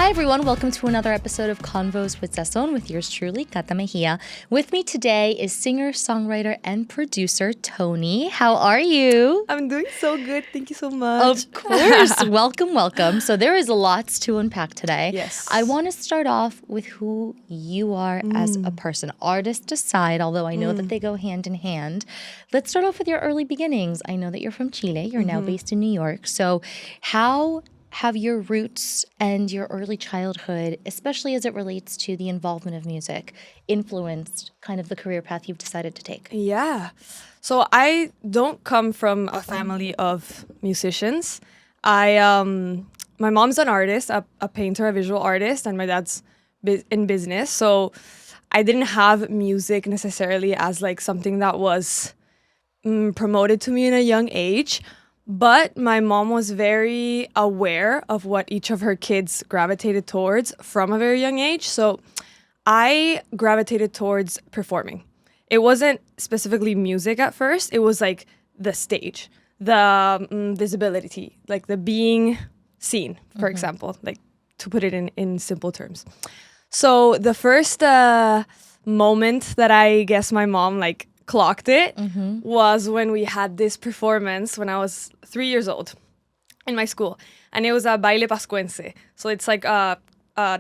Hi everyone, welcome to another episode of Convos with Sazón with yours truly, Cata Mejía. With me today is singer, songwriter, and producer TONI. How are you? I'm doing so good. Thank you so much. Of course. Welcome. So there is lots to unpack today. Yes. I want to start off with who you are as a person. Artist aside, although I know that they go hand in hand. Let's start off with your early beginnings. I know that you're from Chile. You're now based in New York. So how have your roots and your early childhood, especially as it relates to the involvement of music, influenced kind of the career path you've decided to take? Yeah. So I don't come from a family of musicians. My mom's an artist, a painter, a visual artist, and my dad's in business. So I didn't have music necessarily as like something that was promoted to me in a young age. But my mom was very aware of what each of her kids gravitated towards from a very young age. So I gravitated towards performing. It wasn't specifically music at first. It was like the stage, the visibility, like the being seen, for example, like to put it in simple terms. So the first moment that I guess my mom like clocked it was when we had this performance when I was 3 years old in my school, and it was a baile pascuense. So it's like a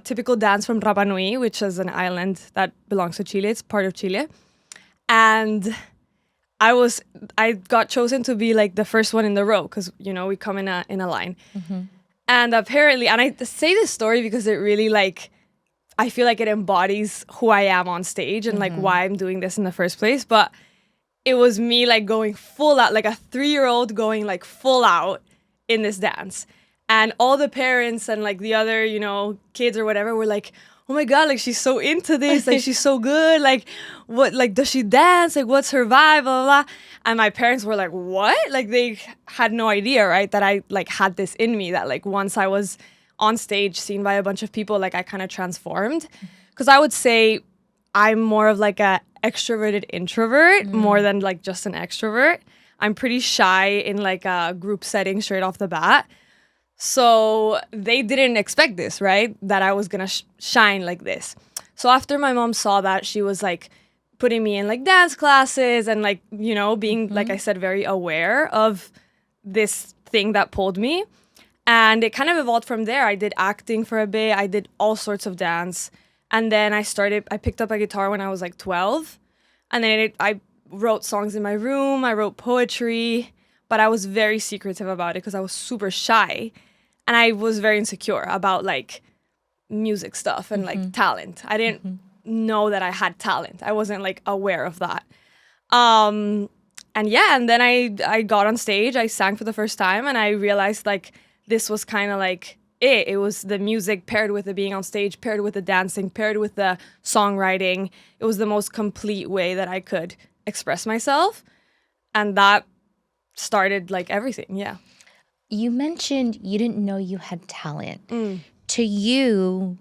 typical dance from Rapa Nui, which is an island that belongs to Chile. It's part of Chile, and I got chosen to be like the first one in the row because we come in a line, and apparently, and I say this story because it really like I feel like it embodies who I am on stage and like why I'm doing this in the first place. But it was me like going full out, like a 3-year-old going like full out in this dance. And all the parents and like the other, kids or whatever were like, oh my God, like she's so into this, like she's so good. Like what, like does she dance? Like what's her vibe, blah, blah, blah. And my parents were like, what? Like they had no idea, right? That I like had this in me, that like once I was on stage seen by a bunch of people, like I kind of transformed. Because I would say I'm more of like a extroverted introvert more than like just an extrovert. I'm pretty shy in like a group setting straight off the bat. So they didn't expect this, right? That I was gonna shine like this. So after my mom saw that, she was like putting me in like dance classes and like, being, like I said, very aware of this thing that pulled me. And it kind of evolved from there. I did acting for a bit. I did all sorts of dance. And then I picked up a guitar when I was like 12. And then I wrote songs in my room. I wrote poetry. But I was very secretive about it because I was super shy. And I was very insecure about like music stuff and like talent. I didn't know that I had talent. I wasn't like aware of that. And then I got on stage. I sang for the first time and I realized like this was kind of like it. It was the music paired with the being on stage, paired with the dancing, paired with the songwriting. It was the most complete way that I could express myself. And that started like everything, yeah. You mentioned you didn't know you had talent. To you,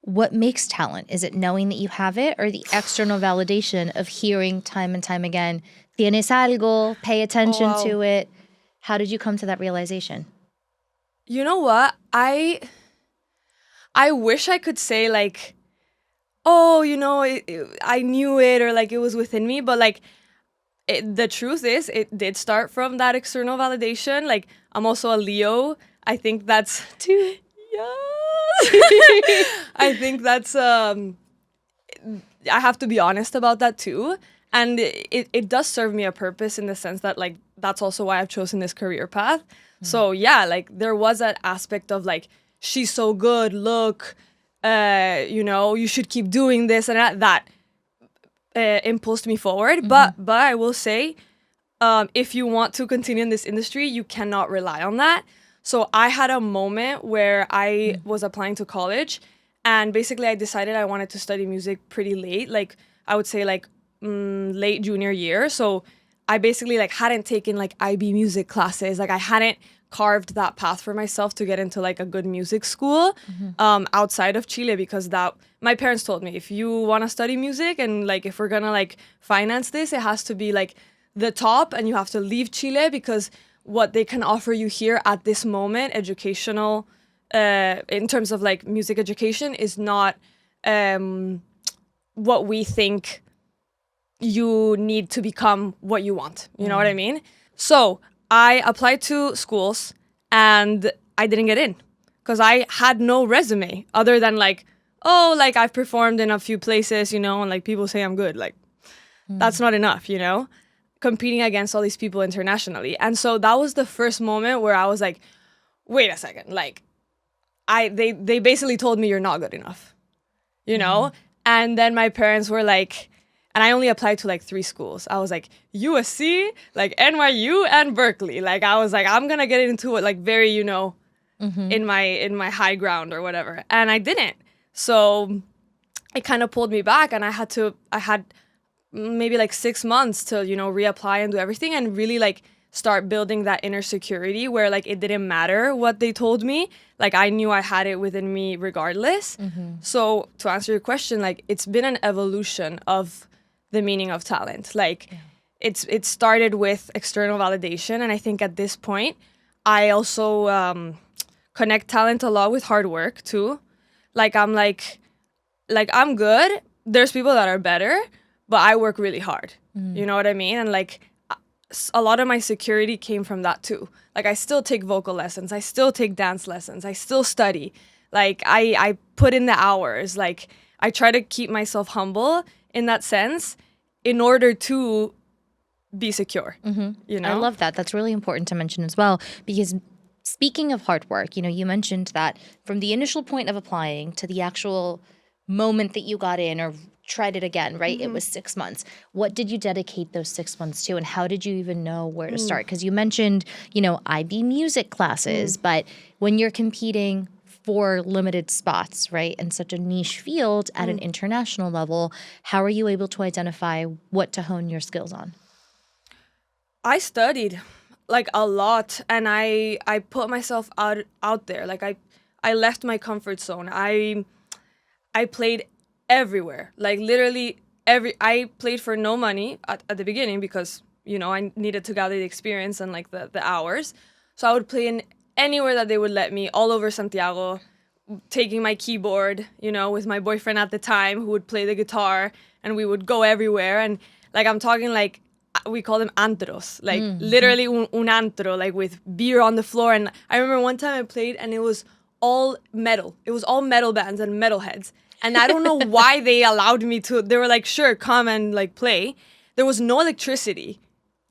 what makes talent? Is it knowing that you have it or the external validation of hearing time and time again, tienes algo, pay attention to it? How did you come to that realization? You know what? I wish I could say like, oh, I knew it or like it was within me. But like the truth is it did start from that external validation. Like I'm also a Leo. I think that's too, yeah. I think that's, I have to be honest about that too. And it does serve me a purpose in the sense that like, that's also why I've chosen this career path. So yeah, like there was an aspect of like, she's so good, look, you should keep doing this and that impulsed me forward. But I will say, if you want to continue in this industry, you cannot rely on that. So I had a moment where I was applying to college and basically I decided I wanted to study music pretty late. Like I would say like late junior year. So I basically like hadn't taken like IB music classes. Like I hadn't carved that path for myself to get into like a good music school outside of Chile, because that my parents told me, if you want to study music and like if we're gonna like finance this, it has to be like the top and you have to leave Chile, because what they can offer you here at this moment, educational in terms of like music education is not what we think you need to become what you want. You know what I mean? So I applied to schools and I didn't get in because I had no resume other than like, oh, like I've performed in a few places, you know, and like people say I'm good. Like that's not enough, you know, competing against all these people internationally. And so that was the first moment where I was like, wait a second, like they basically told me you're not good enough, you know? And then my parents were like, and I only applied to like 3 schools. I was like USC, like NYU and Berkeley. Like I was like, I'm gonna get into it like very, you know, in my high ground or whatever. And I didn't. So it kind of pulled me back and I had maybe like 6 months to, you know, reapply and do everything and really like start building that inner security where like it didn't matter what they told me. Like I knew I had it within me regardless. So to answer your question, like it's been an evolution of the meaning of talent. Like it started with external validation. And I think at this point, I also connect talent a lot with hard work too. Like I'm good. There's people that are better, but I work really hard. You know what I mean? And like a lot of my security came from that too. Like I still take vocal lessons. I still take dance lessons. I still study. Like I put in the hours. Like I try to keep myself humble in that sense in order to be secure. You know? I love that. That's really important to mention as well, because speaking of hard work, you know, you mentioned that from the initial point of applying to the actual moment that you got in or tried it again, right? It was 6 months. What did you dedicate those 6 months to, and how did you even know where to start? Because you mentioned, you know, IB music classes, but when you're competing for limited spots, right, in such a niche field at an international level, how are you able to identify what to hone your skills on? I studied like a lot and I put myself out there. Like I left my comfort zone. I played everywhere. Like literally I played for no money at the beginning because, you know, I needed to gather the experience and like the hours. So I would play in anywhere that they would let me, all over Santiago, taking my keyboard, you know, with my boyfriend at the time who would play the guitar, and we would go everywhere. And like I'm talking like we call them antros, like literally un antro, like with beer on the floor. And I remember one time I played and it was all metal. It was all metal bands and metalheads. And I don't know why they allowed me to. They were like, sure, come and like play. There was no electricity.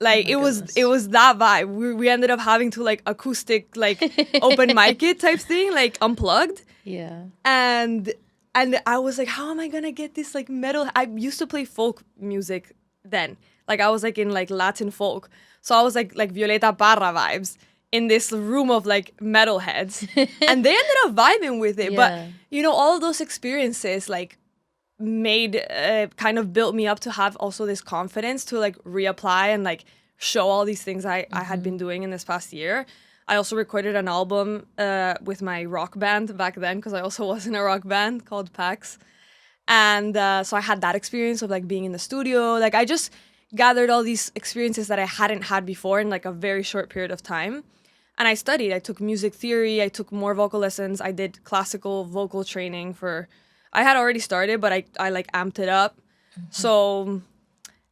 Like it was that vibe. We ended up having to like acoustic, like open mic it type thing, like unplugged. Yeah. And I was like, how am I gonna get this like metal? I used to play folk music then. Like I was like in like Latin folk. So I was like Violeta Parra vibes in this room of like metalheads. And they ended up vibing with it. Yeah. But you know, all of those experiences like made kind of built me up to have also this confidence to like reapply and like show all these things I had been doing in this past year. I also recorded an album with my rock band back then because I also was in a rock band called Pax. And so I had that experience of like being in the studio. Like I just gathered all these experiences that I hadn't had before in like a very short period of time. And I studied. I took music theory. I took more vocal lessons. I did classical vocal training for... I had already started, but I like amped it up. So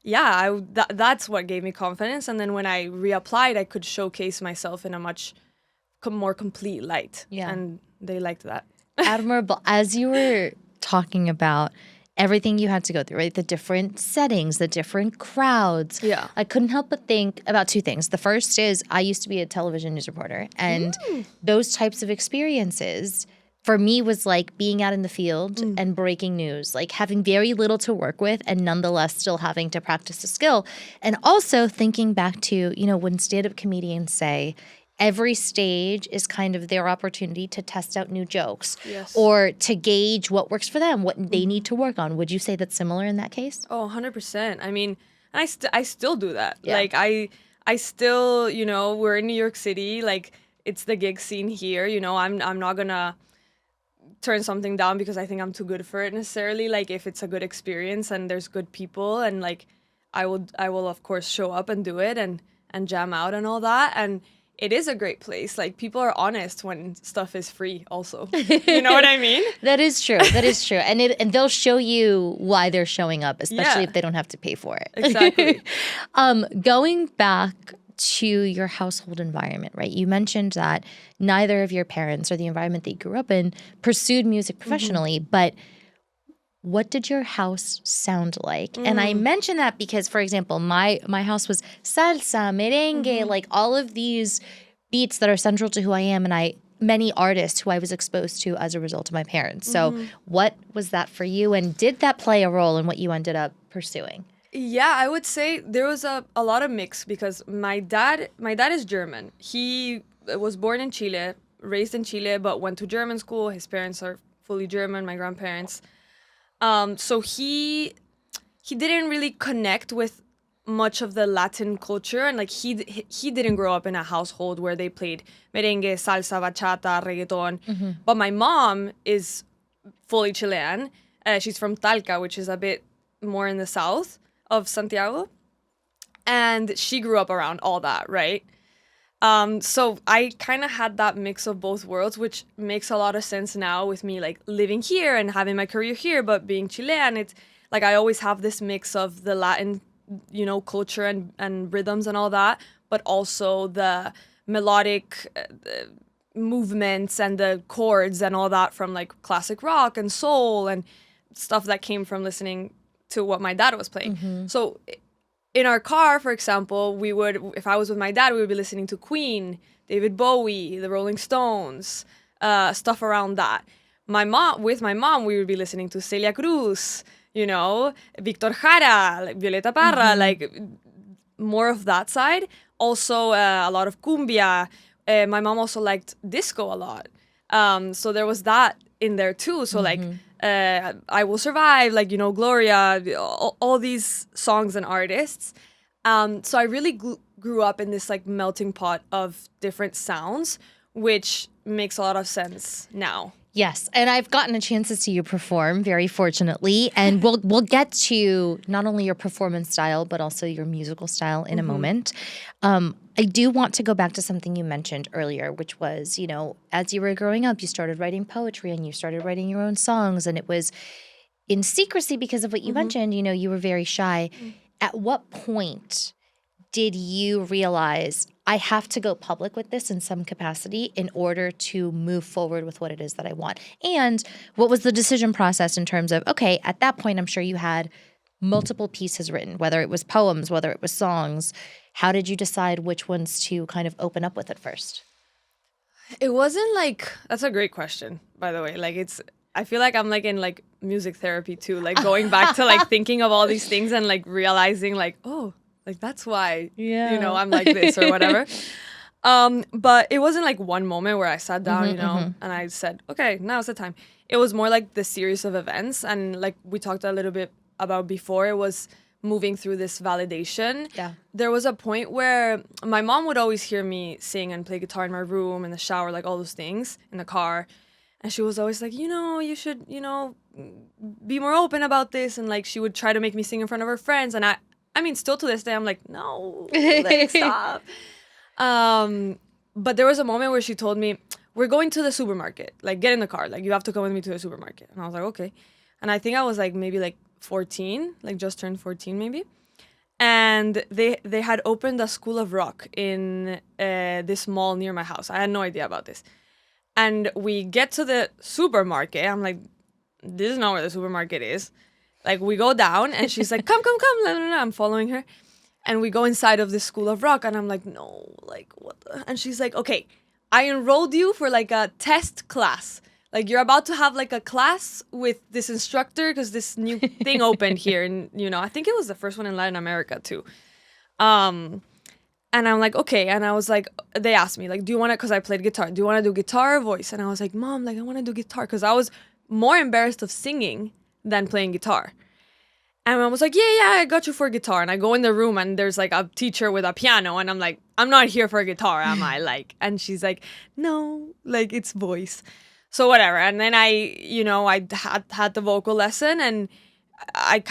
yeah, that's what gave me confidence. And then when I reapplied, I could showcase myself in a much more complete light. Yeah. And they liked that. Admirable. As you were talking about everything you had to go through, right? The different settings, the different crowds. Yeah. I couldn't help but think about 2 things. The first is I used to be a television news reporter, and those types of experiences for me was like being out in the field and breaking news, like having very little to work with and nonetheless still having to practice a skill. And also thinking back to, you know, when stand-up comedians say every stage is kind of their opportunity to test out new jokes or to gauge what works for them, what they need to work on. Would you say that's similar in that case? Oh, 100%. I mean, and I still do that. Yeah. Like I still, you know, we're in New York City, like it's the gig scene here, you know, I'm not gonna turn something down because I think I'm too good for it necessarily. Like if it's a good experience and there's good people and like I will of course show up and do it and jam out and all that. And it is a great place. Like, people are honest when stuff is free also. You know what I mean? That is true. That is true. And they'll show you why they're showing up, especially Yeah. if they don't have to pay for it. Exactly. Going back to your household environment, right? You mentioned that neither of your parents or the environment that you grew up in pursued music professionally, but what did your house sound like? And I mention that because, for example, my house was salsa, merengue, like all of these beats that are central to who I am, and many artists who I was exposed to as a result of my parents. So what was that for you, and did that play a role in what you ended up pursuing? Yeah, I would say there was a lot of mix because my dad is German. He was born in Chile, raised in Chile, but went to German school. His parents are fully German, my grandparents. So he didn't really connect with much of the Latin culture, and like he didn't grow up in a household where they played merengue, salsa, bachata, reggaeton. But my mom is fully Chilean. She's from Talca, which is a bit more in the south of Santiago, and she grew up around all that, right? So I kind of had that mix of both worlds, which makes a lot of sense now with me like living here and having my career here, but being Chilean, it's like I always have this mix of the Latin, culture and rhythms and all that, but also the melodic movements and the chords and all that from like classic rock and soul and stuff that came from listening to what my dad was playing. So in our car, for example, if I was with my dad, we would be listening to Queen, David Bowie, the Rolling Stones, stuff around that. With my mom, we would be listening to Celia Cruz, Victor Jara, like Violeta Parra, like more of that side. Also, a lot of cumbia. My mom also liked disco a lot. So there was that in there too. So like, I Will Survive, like, Gloria, all these songs and artists. So I really grew up in this like melting pot of different sounds, which makes a lot of sense now. Yes, and I've gotten a chance to see you perform, very fortunately, and we'll get to not only your performance style but also your musical style in a moment. I do want to go back to something you mentioned earlier, which was, as you were growing up, you started writing poetry and you started writing your own songs, and it was in secrecy because of what you mentioned. You were very shy. At what point did you realize I have to go public with this in some capacity in order to move forward with what it is that I want? And what was the decision process in terms of, okay, at that point, I'm sure you had multiple pieces written, whether it was poems, whether it was songs. How did you decide which ones to kind of open up with at first? It wasn't like, that's a great question, by the way. Like I feel like I'm like in like music therapy too, like going back to like thinking of all these things and like realizing like, oh, like that's why, I'm like this or whatever. But it wasn't like one moment where I sat down, and I said, okay, now's the time. It was more like the series of events. And like we talked a little bit about before, it was moving through this validation. Yeah. There was a point where my mom would always hear me sing and play guitar in my room, in the shower, like all those things, in the car. And she was always like, you should, be more open about this. And like she would try to make me sing in front of her friends. And I mean, still to this day, I'm like, no, like, stop. But there was a moment where she told me, we're going to the supermarket. Like, get in the car. Like, you have to come with me to the supermarket. And I was like, okay. And I think I was like maybe like 14, like just turned 14 maybe. And they had opened a school of rock in this mall near my house. I had no idea about this. And we get to the supermarket. I'm like, this is not where the supermarket is. Like, we go down, and she's like, come. I'm following her. And we go inside of this school of rock, and I'm like, no, like, what the? And she's like, okay, I enrolled you for, like, a test class. Like, you're about to have, like, a class with this instructor because this new thing opened here. And, I think it was the first one in Latin America, too. And I'm like, okay. And I was like, they asked me, like, do you want to, because I played guitar, do you want to do guitar or voice? And I was like, Mom, like, I want to do guitar because I was more embarrassed of singing than playing guitar. And I was like, yeah, I got you for guitar. And I go in the room and there's like a teacher with a piano. And I'm like, I'm not here for guitar, am I? Like, and she's like, no, like it's voice. So whatever. And then I had the vocal lesson and I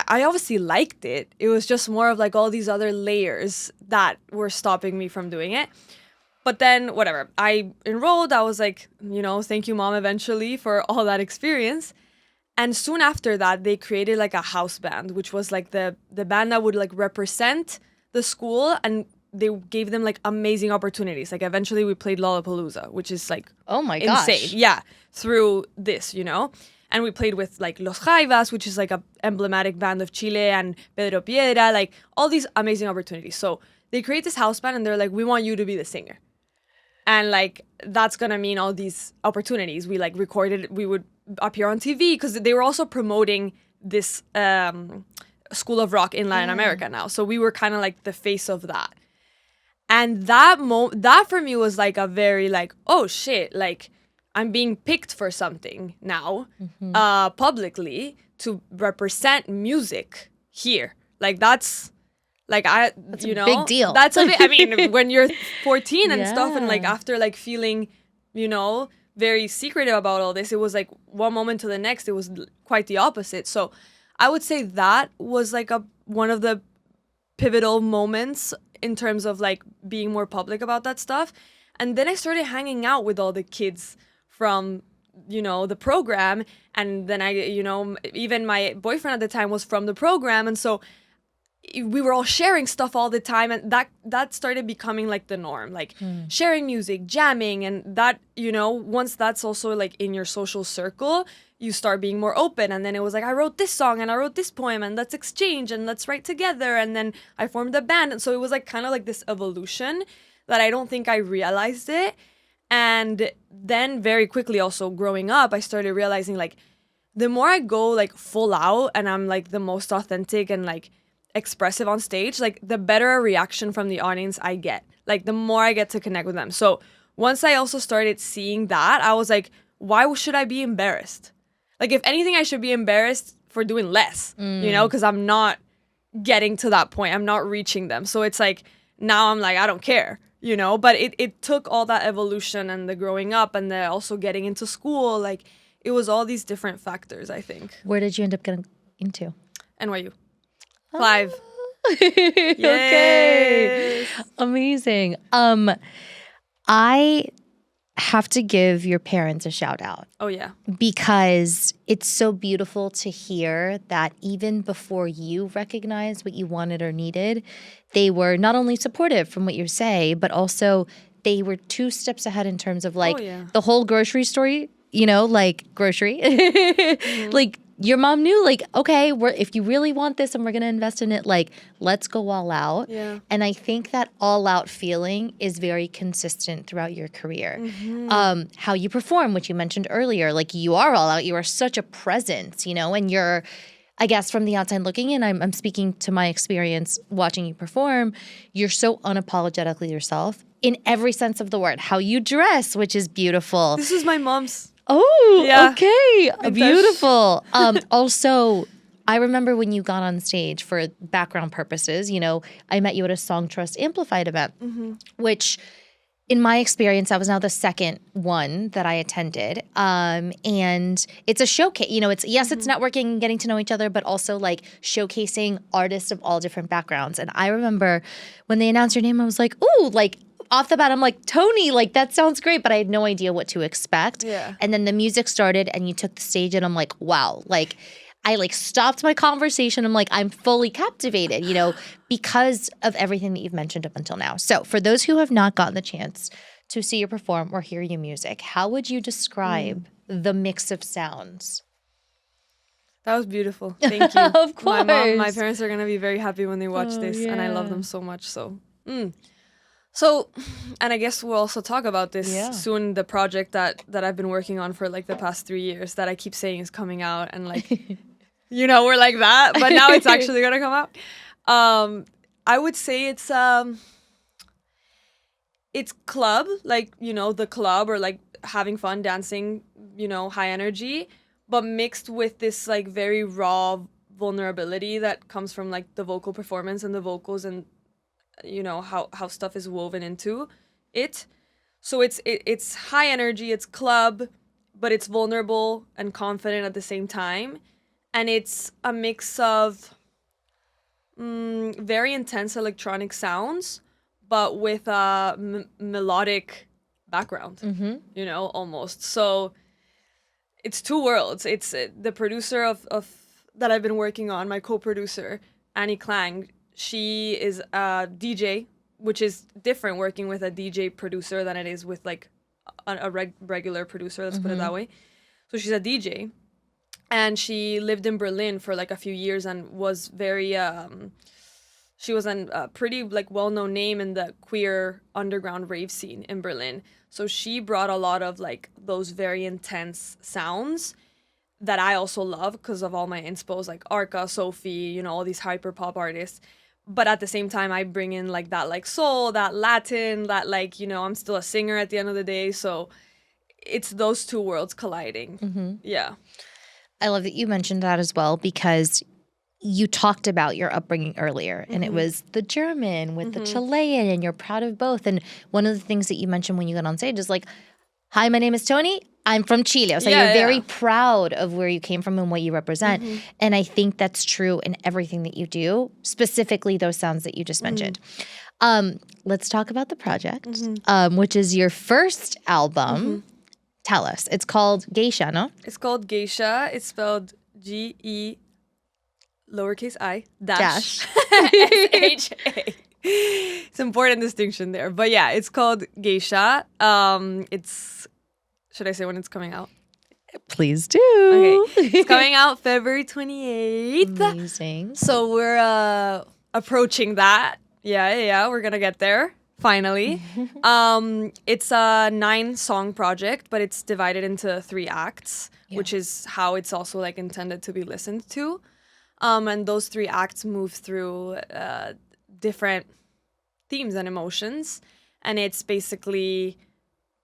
obviously liked it. It was just more of like all these other layers that were stopping me from doing it. But then, whatever, I enrolled. I was like, thank you, mom, eventually for all that experience. And soon after that, they created like a house band, which was like the band that would like represent the school, and they gave them like amazing opportunities. Like eventually we played Lollapalooza, which is like Oh my gosh. insane. Yeah, through this, And we played with like Los Jaivas, which is like a emblematic band of Chile, and Pedro Piedra, like all these amazing opportunities. So they create this house band and they're like, we want you to be the singer. And like, that's gonna mean all these opportunities. We like recorded, we would appear on TV because they were also promoting this School of Rock in Latin America now. So we were kind of like the face of that. And that for me was like a very like, oh shit, like I'm being picked for something now, publicly to represent music here. Like that's like a big deal. That's a bit, I mean, when you're 14 and stuff, and like Yeah. after like feeling, very secretive about all this, it was like one moment to the next, it was quite the opposite. So I would say that was like one of the pivotal moments in terms of like being more public about that stuff. And then I started hanging out with all the kids from the program, and then I even my boyfriend at the time was from the program, and so we were all sharing stuff all the time, and that started becoming like the norm, like sharing music, jamming, and that once that's also like in your social circle, you start being more open. And then it was like, I wrote this song and I wrote this poem, and let's exchange and let's write together. And then I formed a band, and so it was like kind of like this evolution that I don't think I realized it. And then very quickly also growing up, I started realizing like the more I go like full out and I'm like the most authentic and like expressive on stage, like the better a reaction from the audience I get, like the more I get to connect with them. So once I also started seeing that, I was like, why should I be embarrassed? Like if anything, I should be embarrassed for doing less, because I'm not getting to that point. I'm not reaching them. So it's like, now I'm like, I don't care, but it took all that evolution and the growing up and the also getting into school. Like it was all these different factors, I think. Where did you end up getting into? NYU. 5. Okay. Amazing. I have to give your parents a shout out. Oh yeah. Because it's so beautiful to hear that even before you recognized what you wanted or needed, they were not only supportive from what you say, but also they were 2 steps ahead in terms of like the whole grocery story, like grocery. Like your mom knew like, okay, if you really want this and we're going to invest in it, like let's go all out. Yeah. And I think that all out feeling is very consistent throughout your career. How you perform, which you mentioned earlier, like you are all out. You are such a presence, and you're, I guess from the outside looking in, I'm speaking to my experience watching you perform, you're so unapologetically yourself in every sense of the word. How you dress, which is beautiful. This is my mom's. Oh, yeah. Okay. Beautiful. Also, I remember when you got on stage for background purposes, I met you at a Song Trust Amplified event, which in my experience, that was now the second one that I attended. And it's a showcase, it's networking and getting to know each other, but also like showcasing artists of all different backgrounds. And I remember when they announced your name, I was like, ooh, like off the bat, I'm like, TONI, like that sounds great, but I had no idea what to expect. Yeah. And then the music started and you took the stage and I'm like, wow, like I like stopped my conversation. I'm like, I'm fully captivated, because of everything that you've mentioned up until now. So for those who have not gotten the chance to see you perform or hear your music, how would you describe the mix of sounds? That was beautiful. Thank you. Of course. My parents are going to be very happy when they watch this, and I love them so much. So, and I guess we'll also talk about this soon, the project that I've been working on for like the past 3 years that I keep saying is coming out, and like, we're like that, but now it's actually going to come out. I would say it's club, like, the club or like having fun, dancing, high energy, but mixed with this like very raw vulnerability that comes from like the vocal performance and the vocals and how stuff is woven into it. So it's high energy, it's club, but it's vulnerable and confident at the same time. And it's a mix of very intense electronic sounds, but with a melodic background, you know, almost. So it's two worlds. It's the producer of that I've been working on, my co-producer, Annie Klang. She is a DJ, which is different working with a DJ producer than it is with like a regular producer, let's put it that way. So she's a DJ, and she lived in Berlin for like a few years and was very she was a pretty like well-known name in the queer underground rave scene in Berlin. So she brought a lot of like those very intense sounds that I also love because of all my inspos like Arca, Sophie, you know, all these hyper pop artists. But at the same time, I bring in like that like soul, that Latin, that like, you know, I'm still a singer at the end of the day. So it's those two worlds colliding. Yeah. I love that you mentioned that as well, because you talked about your upbringing earlier, and it was the German with the Chilean, and you're proud of both. And one of the things that you mentioned when you got on stage is like, hi, my name is Toni. I'm from Chile. So you're very proud of where you came from and what you represent. And I think that's true in everything that you do, specifically those sounds that you just mentioned. Let's talk about the project, which is your first album. Tell us. It's called Gei-SHA, no? It's called Gei-SHA. It's spelled G-E lowercase I dash S-H-A. It's an important distinction there. But yeah, it's called Gei-SHA. Should I say when it's coming out? Please do. Okay. It's coming out February 28th. Amazing. So we're approaching that. Yeah. We're going to get there. Finally. It's a 9-song project, but it's divided into 3 acts, which is how it's also like intended to be listened to. And those 3 acts move through different themes and emotions. And it's basically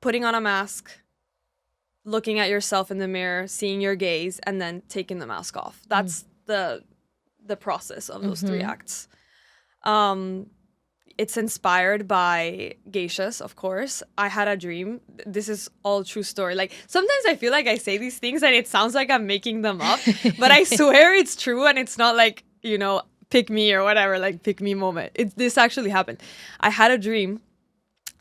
putting on a mask, looking at yourself in the mirror, seeing your gaze, and then taking the mask off. That's the process of those 3 acts. It's inspired by geishas, of course. I had a dream. This is all true story. Like, sometimes I feel like I say these things and it sounds like I'm making them up, but I swear it's true, and it's not like, you know, pick me or whatever, like pick me moment. This actually happened. I had a dream,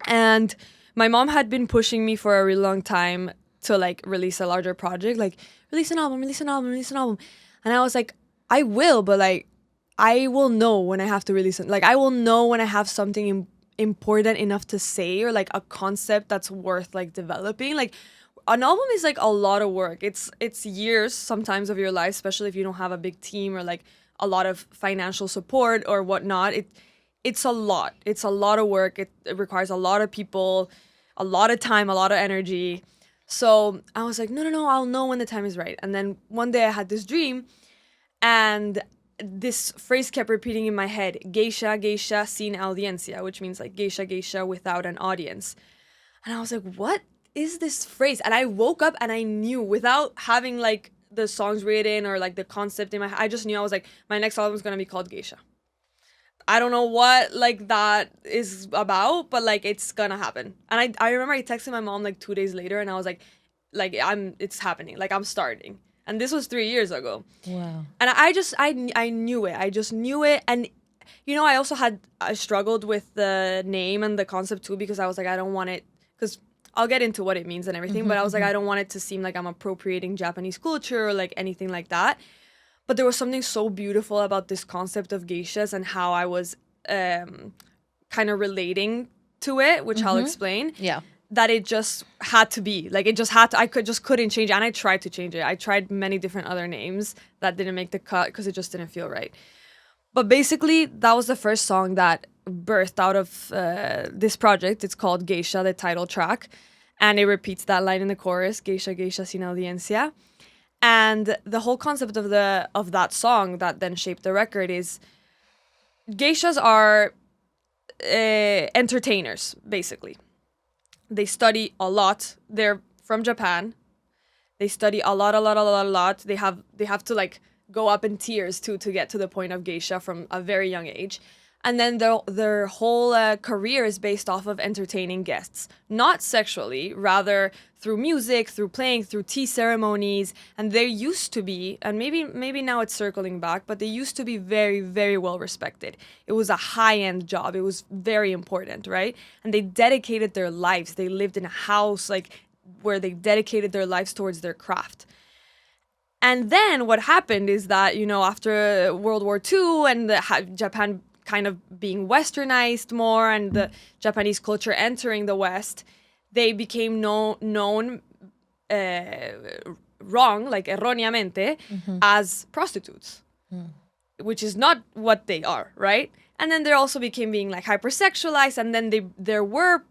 and my mom had been pushing me for a really long time to like release a larger project, like release an album. And I was like, I will, but like, I will know when I have to release it. Like, I will know when I have something important enough to say, or like a concept that's worth like developing. Like, an album is like a lot of work. It's years sometimes of your life, especially if you don't have a big team or like a lot of financial support or whatnot. It's a lot. It's a lot of work. It requires a lot of people, a lot of time, a lot of energy. So I was like, no, I'll know when the time is right. And then one day I had this dream, and this phrase kept repeating in my head: Gei-SHA, Gei-SHA sin audiencia, which means like Gei-SHA, Gei-SHA without an audience. And I was like, what is this phrase? And I woke up and I knew, without having like the songs written or like the concept in my head, I just knew. I was like, my next album is going to be called Gei-SHA. I don't know what like that is about, but like it's gonna happen. And I remember I texted my mom like 2 days later, and I was like it's happening. Like, I'm starting. And this was 3 years ago. Wow. And I knew it. I just knew it. And, you know, I struggled with the name and the concept too, because I was like, I don't want it, because I'll get into what it means and everything, but I was like, I don't want it to seem like I'm appropriating Japanese culture or like anything like that. But there was something so beautiful about this concept of geishas and how I was kind of relating to it, which I'll explain. Yeah. That it just had to be. Like, it just had to. I couldn't change it. And I tried to change it. I tried many different other names that didn't make the cut because it just didn't feel right. But basically, that was the first song that birthed out of this project. It's called Gei-SHA, the title track. And it repeats that line in the chorus: Gei-SHA, Gei-SHA sin audiencia. And the whole concept of that song that then shaped the record is geishas are entertainers, basically. They study a lot. They're from Japan. They study a lot. They have to like go up in tiers to get to the point of geisha from a very young age. And then their whole career is based off of entertaining guests, not sexually, rather through music, through playing, through tea ceremonies. And they used to be, and maybe now it's circling back, but they used to be very, very well respected. It was a high-end job. It was very important, right? And they dedicated their lives. They lived in a house where they dedicated their lives towards their craft. And then what happened is that, after World War II and Japan kind of being westernized more and the Japanese culture entering the West, they became known wrong, like erróneamente, as prostitutes, which is not what they are, right? And then they also became being like hypersexualized, and then there were,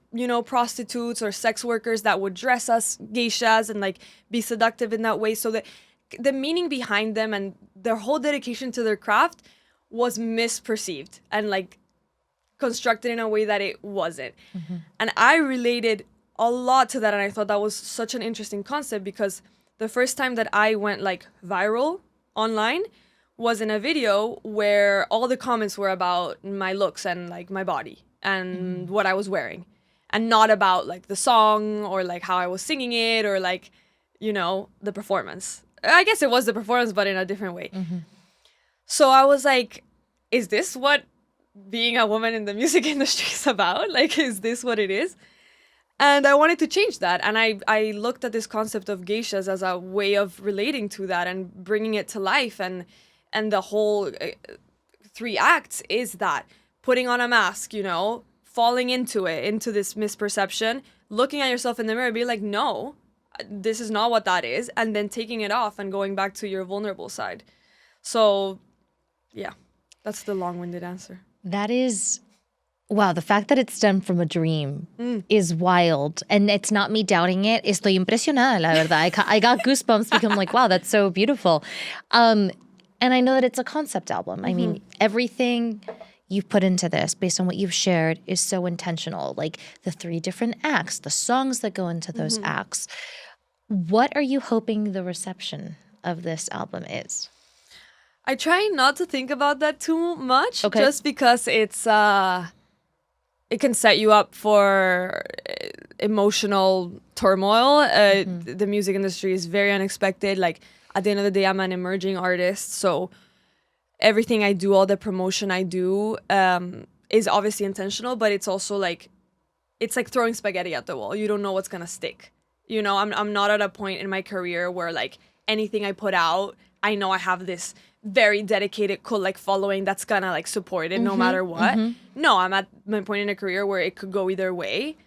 prostitutes or sex workers that would dress as geishas and like be seductive in that way. So the meaning behind them and their whole dedication to their craft was misperceived and like constructed in a way that it wasn't. And I related a lot to that, and I thought that was such an interesting concept because the first time that I went like viral online was in a video where all the comments were about my looks and like my body and what I was wearing, and not about like the song or like how I was singing it or like, the performance. I guess it was the performance, but in a different way. So I was like, is this what being a woman in the music industry is about? Like, is this what it is? And I wanted to change that. And I looked at this concept of geishas as a way of relating to that and bringing it to life. And the whole 3 acts is that putting on a mask, falling into this misperception, looking at yourself in the mirror, be like, no, this is not what that is. And then taking it off and going back to your vulnerable side. So, yeah, that's the long-winded answer. That is, wow, the fact that it stemmed from a dream is wild. And it's not me doubting it. Estoy impresionada, la verdad. I got goosebumps because I'm like, wow, that's so beautiful. And I know that it's a concept album. I mean, everything you've put into this, based on what you've shared, is so intentional. Like the 3 different acts, the songs that go into those acts. What are you hoping the reception of this album is? I try not to think about that too much, just because it can set you up for emotional turmoil. The music industry is very unexpected. Like, at the end of the day, I'm an emerging artist, so everything I do, all the promotion I do, is obviously intentional, but it's also like, it's like throwing spaghetti at the wall. You don't know what's gonna stick. I'm not at a point in my career where like anything I put out, I know I have this very dedicated following that's gonna like support it no matter what. No, I'm at my point in a career where it could go either way,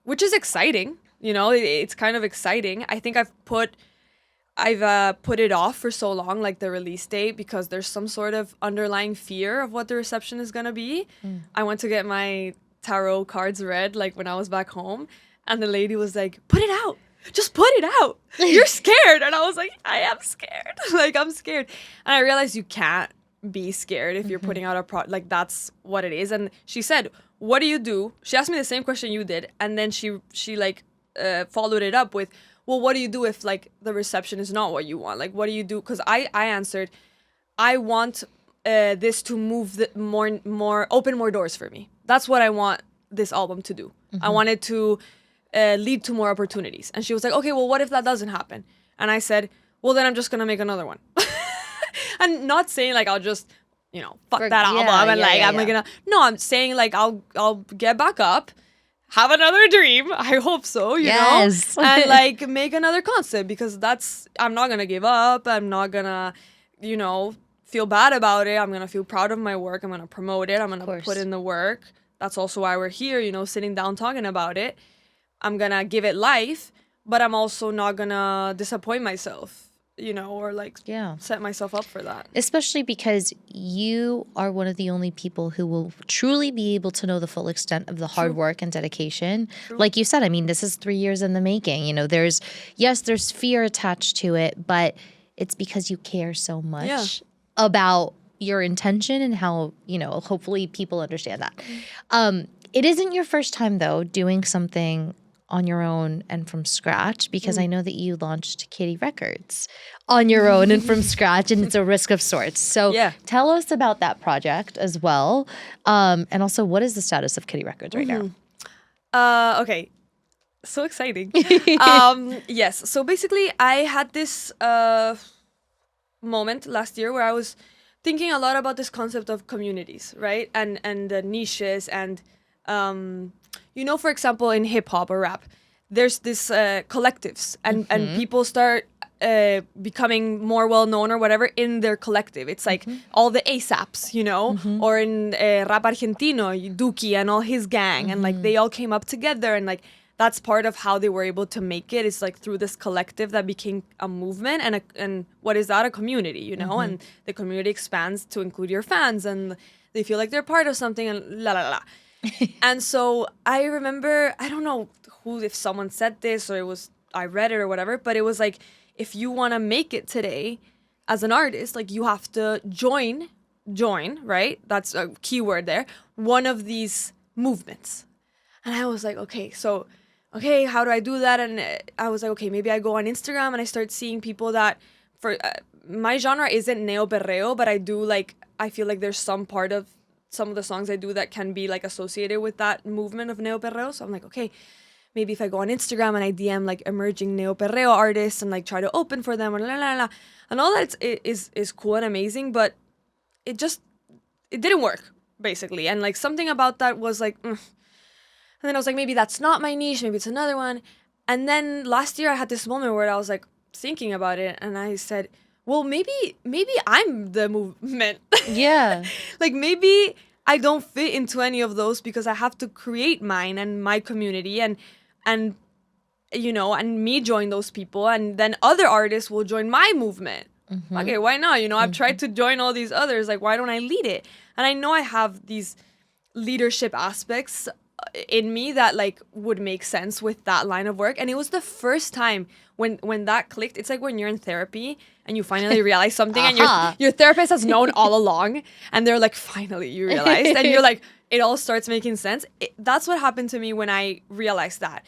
which is exciting. It's kind of exciting. I think I've put it off for so long, like the release date, because there's some sort of underlying fear of what the reception is gonna be. I went to get my tarot cards read like when I was back home, and the lady was like, put it out. Just put it out. You're scared. And I was like, I am scared. Like, I'm scared. And I realized you can't be scared if you're putting out a product. Like, that's what it is. And she said, what do you do? She asked me the same question you did. And then she followed it up with, well, what do you do if like the reception is not what you want? Like, what do you do? Because I answered, I want this to move more open more doors for me. That's what I want this album to do. I want it to lead to more opportunities. And she was like, okay, well, what if that doesn't happen? And I said, well, then I'm just gonna make another one. And not saying like I'll just, fuck that album and I'm gonna. No, I'm saying like I'll get back up, have another dream. I hope so, you know, and like make another concept, because I'm not gonna give up. I'm not gonna, feel bad about it. I'm gonna feel proud of my work. I'm gonna promote it. I'm gonna put in the work. That's also why we're here, sitting down talking about it. I'm gonna give it life, but I'm also not gonna disappoint myself, or like set myself up for that. Especially because you are one of the only people who will truly be able to know the full extent of the hard work and dedication. Like you said, I mean, this is 3 years in the making. There's fear attached to it, but it's because you care so much about your intention and how, hopefully people understand that. It isn't your first time, though, doing something on your own and from scratch? Because I know that you launched Kitty Records on your own and from scratch, and it's a risk of sorts. So tell us about that project as well. And also, what is the status of Kitty Records right now? Okay. So exciting. Yes. So basically, I had this moment last year where I was thinking a lot about this concept of communities, right? And niches and for example, in hip hop or rap, there's this collectives and people start becoming more well known or whatever in their collective. It's like all the ASAPs, or in rap argentino, Duki and all his gang, and like they all came up together, and like that's part of how they were able to make it. It's like through this collective that became a movement, and what is that? A community, and the community expands to include your fans, and they feel like they're part of something, and la la la. And so I remember, I don't know if someone said this or I read it or whatever, but it was like, if you want to make it today as an artist, like you have to join, right? That's a key word there. One of these movements. And I was like, okay, how do I do that? And I was like, okay, maybe I go on Instagram and I start seeing people that, for my genre isn't neo-perreo, but I feel like there's some part of some of the songs I do that can be like associated with that movement of neo-perreo. So I'm like, okay, maybe if I go on Instagram and I DM like emerging neo-perreo artists and like try to open for them, or la la la, and all that is cool and amazing, but it didn't work basically. And like something about that was like, And then I was like, maybe that's not my niche, maybe it's another one. And then last year I had this moment where I was like thinking about it, and I said, well, maybe I'm the movement. Yeah. Like maybe I don't fit into any of those because I have to create mine and my community and me join those people, and then other artists will join my movement. Okay, why not? I've tried to join all these others. Like, why don't I lead it? And I know I have these leadership aspects in me that like would make sense with that line of work. And it was the first time when that clicked. It's like when you're in therapy and you finally realize something and your therapist has known all along, and they're like, finally you realized, and you're like, it all starts making sense. That's what happened to me when I realized that.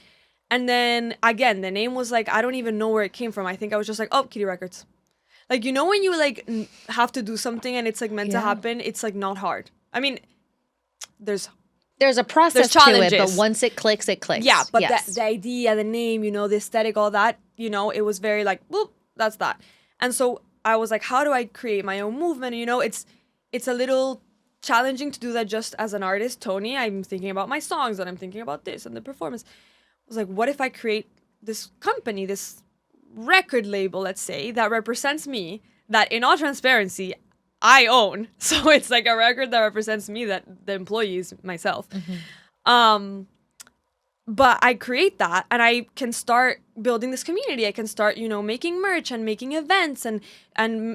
And then again, the name was like, I don't even know where it came from. I think I was just like, oh, Kitty Records. Like, when you like have to do something and it's like meant to happen, it's like not hard. I mean, there's a process to it, but once it clicks, it clicks. Yeah, but the idea, the name, the aesthetic, all that, it was very like, well, that's that. And so I was like, how do I create my own movement? It's a little challenging to do that just as an artist, TONI. I'm thinking about my songs and I'm thinking about this and the performance. I was like, what if I create this company, this record label, let's say, that represents me, that in all transparency, I own. So it's like a record that represents me, that the employee is myself. But I create that and I can start building this community. I can start, making merch and making events and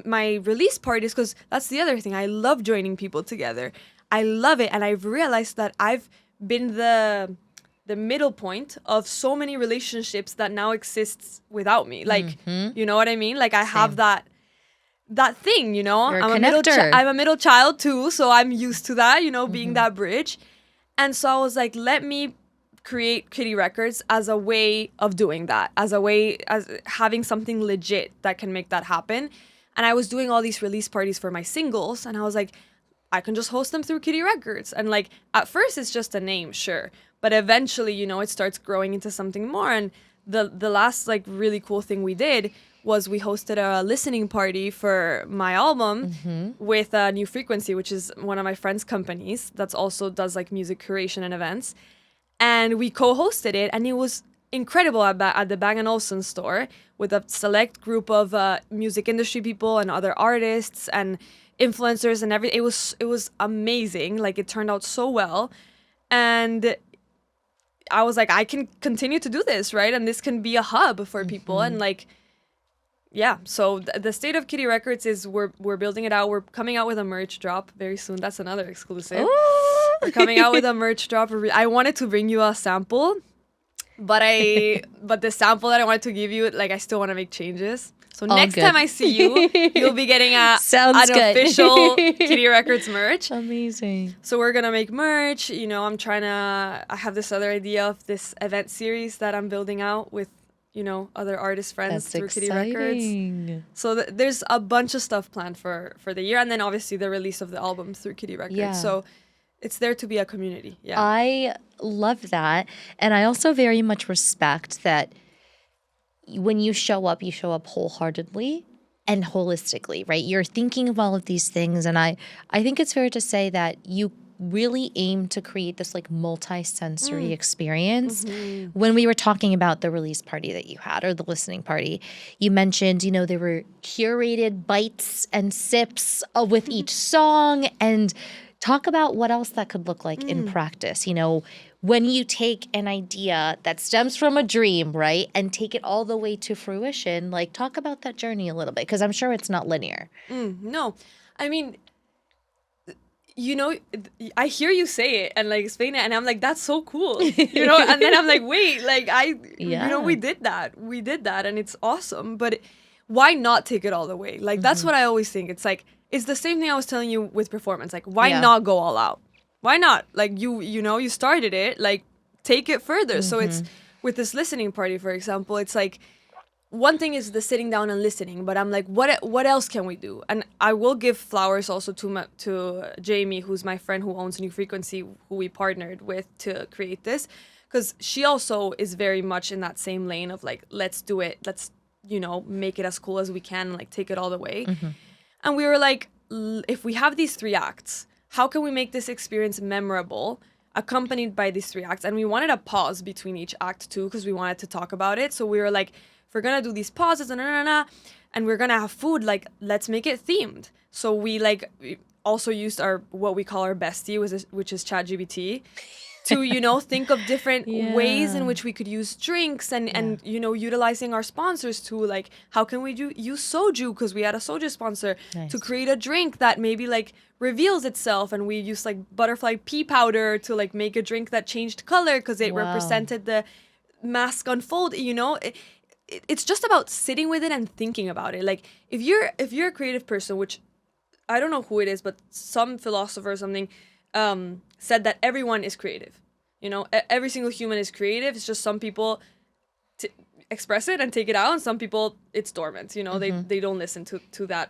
my release parties, because that's the other thing. I love joining people together. I love it. And I've realized that I've been the middle point of so many relationships that now exists without me. Like, you know what I mean? Like I have that thing, I'm a middle child too, so I'm used to that, being that bridge. And so I was like, let me create Kitty Records as a way of doing that, as having something legit that can make that happen. And I was doing all these release parties for my singles, and I was like, I can just host them through Kitty Records. And like, at first it's just a name, sure, but eventually, it starts growing into something more. And the last like really cool thing we did was we hosted a listening party for my album with New Frequency, which is one of my friend's companies that's also does like music curation and events. And we co-hosted it, and it was incredible at the Bang & Olufsen store with a select group of music industry people and other artists and influencers and everything. It was amazing. Like, it turned out so well. And I was like, I can continue to do this, right? And this can be a hub for people. And like, yeah, so the state of Kitty Records is we're building it out. We're coming out with a merch drop very soon. That's another exclusive. Ooh. We're coming out with a merch drop. I wanted to bring you a sample, but the sample that I wanted to give you, like, I still want to make changes. So All next good. time I see you, you'll be getting Sounds an good. official Kitty Records merch. Amazing. So we're gonna make merch. You know, I have this other idea of this event series that I'm building out with, you know, other artist friends That's through Kitty Records. exciting. So there's a bunch of stuff planned for the year, and then obviously the release of the album through Kitty Records. Yeah. So it's there to be a community. Yeah. I love that. And I also very much respect that when you show up wholeheartedly and holistically, right? You're thinking of all of these things. And I think it's fair to say that you really aim to create this like multi-sensory experience. When we were talking about the release party that you had or the listening party, you mentioned, you know, there were curated bites and sips with each song, and talk about what else that could look like in practice. You know, when you take an idea that stems from a dream, right, and take it all the way to fruition, like talk about that journey a little bit, because I'm sure it's not linear. No, I mean, you know, I hear you say it and like explain it, and I'm like, that's so cool, you know. And then I'm like, wait, like you know, we did that, and it's awesome. But why not take it all the way? Like that's what I always think. It's like it's the same thing I was telling you with performance. Like why not go all out? Why not? Like you know, you started it. Like take it further. So it's with this listening party, for example. It's like, one thing is the sitting down and listening, but I'm like, what else can we do? And I will give flowers also to Jamie, who's my friend who owns New Frequency, who we partnered with to create this, because she also is very much in that same lane of like, let's do it, let's, you know, make it as cool as we can, like take it all the way. And we were like, if we have these 3 acts, how can we make this experience memorable, accompanied by these 3 acts? And we wanted a pause between each act too, because we wanted to talk about it. So we were like, if we're gonna do these pauses and we're gonna have food, like let's make it themed. So we also used what we call our bestie, which is ChatGPT, to, you know, think of different ways in which we could use drinks and you know, utilizing our sponsors to like, how can we use soju, because we had a soju sponsor, to create a drink that maybe like reveals itself, and we used like butterfly pea powder to like make a drink that changed color because it represented the mask unfold, you know. It's just about sitting with it and thinking about it. Like if you're a creative person, which I don't know who it is, but some philosopher or something said that everyone is creative. You know, every single human is creative. It's just some people express it and take it out, and some people it's dormant. You know, they don't listen to that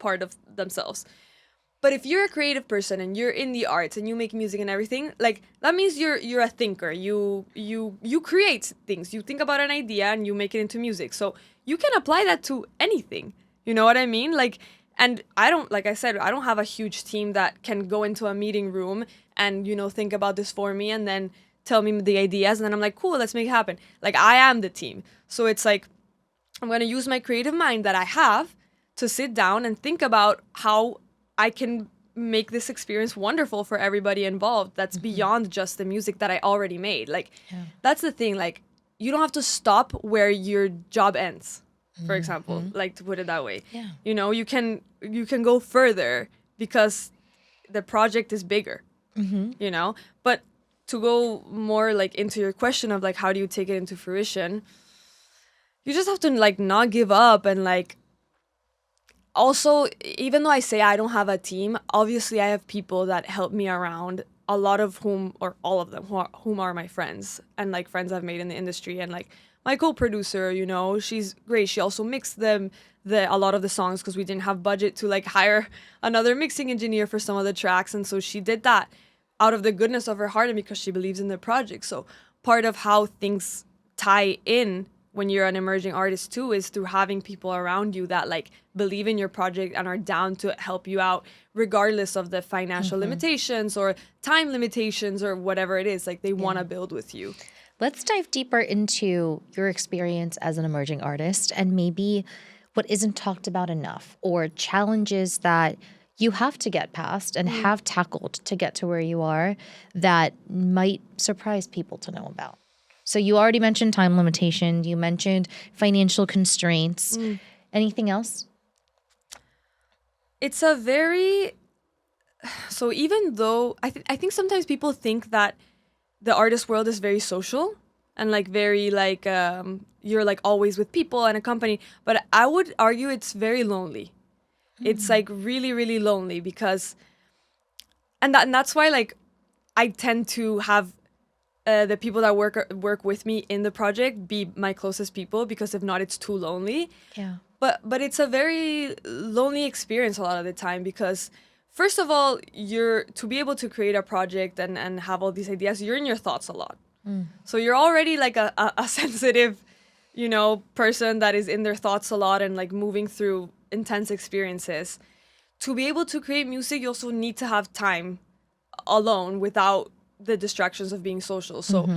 part of themselves. But if you're a creative person and you're in the arts and you make music and everything, like that means you're a thinker. You create things. You think about an idea and you make it into music. So you can apply that to anything. You know what I mean? Like, and like I said, I don't have a huge team that can go into a meeting room and, you know, think about this for me and then tell me the ideas. And then I'm like, cool, let's make it happen. Like I am the team. So it's like, I'm going to use my creative mind that I have to sit down and think about how I can make this experience wonderful for everybody involved. That's beyond just the music that I already made. Like, that's the thing. Like, you don't have to stop where your job ends, for example, like to put it that way. Yeah. You know, you can go further because the project is bigger, you know? But to go more like into your question of like, how do you take it into fruition? You just have to like not give up and like, also, even though I say I don't have a team, obviously I have people that help me around, a lot of whom, or all of them, whom are my friends, and like friends I've made in the industry, and like my co-producer, you know, she's great. She also mixed a lot of the songs because we didn't have budget to like hire another mixing engineer for some of the tracks, and so she did that out of the goodness of her heart and because she believes in the project. So part of how things tie in when you're an emerging artist too is through having people around you that like believe in your project and are down to help you out regardless of the financial limitations or time limitations or whatever it is. Like they want to build with you. Let's dive deeper into your experience as an emerging artist and maybe what isn't talked about enough or challenges that you have to get past and have tackled to get to where you are that might surprise people to know about. So you already mentioned time limitation. You mentioned financial constraints. Anything else? It's so even though I think sometimes people think that the artist world is very social, and like very like you're like always with people and a company. But I would argue it's very lonely. It's like really, really lonely because, and that's why like I tend to have the people that work with me in the project be my closest people, because if not, it's too lonely. Yeah. But it's a very lonely experience a lot of the time, because first of all, you're to be able to create a project and have all these ideas, you're in your thoughts a lot. So you're already like a sensitive, you know, person that is in their thoughts a lot and like moving through intense experiences. To be able to create music, you also need to have time alone without the distractions of being social. So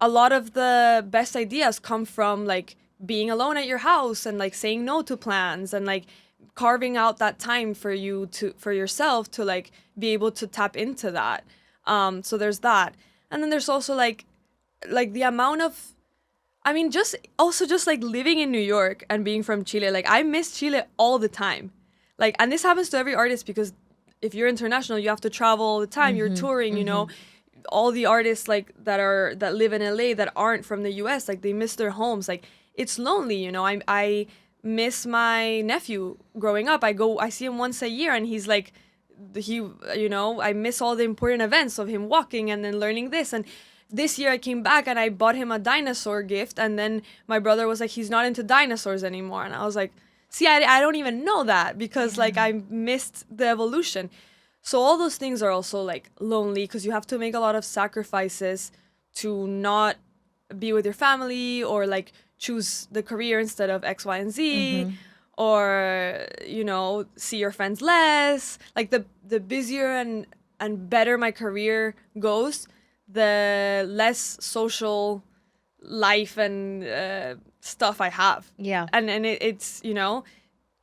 a lot of the best ideas come from like being alone at your house and like saying no to plans and like carving out that time for yourself to like be able to tap into that. So there's that. And then there's also like the amount of, I mean, just like living in New York and being from Chile, like I miss Chile all the time. Like, and this happens to every artist, because if you're international, you have to travel all the time. You're touring, you know, all the artists like that live in LA that aren't from the US, like they miss their homes. Like it's lonely, you know. I miss my nephew growing up. I see him once a year, and he's like, you know, I miss all the important events of him walking and then learning this. And this year I came back and I bought him a dinosaur gift, and then my brother was like, he's not into dinosaurs anymore. And I was like, see, I don't even know that, because like I missed the evolution. So all those things are also like lonely, because you have to make a lot of sacrifices to not be with your family, or like choose the career instead of X, Y, and Z, or, you know, see your friends less. Like the busier and better my career goes, the less social life and stuff I have. Yeah. And it's, you know,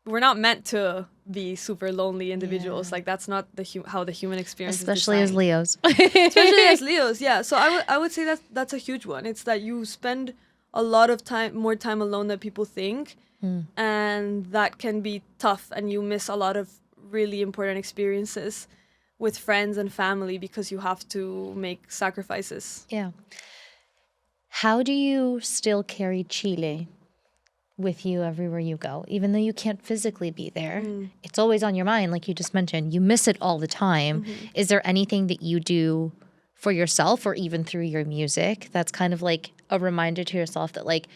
we're not meant to be super lonely individuals. Like that's not how the human experience Especially is as Leos. Especially as Leos, yeah. So I would say that's a huge one. It's that you spend a lot of more time alone than people think, and that can be tough, and you miss a lot of really important experiences with friends and family because you have to make sacrifices. Yeah. How do you still carry Chile with you everywhere you go, even though you can't physically be there? It's always on your mind, like you just mentioned. You miss it all the time. Is there anything that you do for yourself, or even through your music, that's kind of like a reminder to yourself that like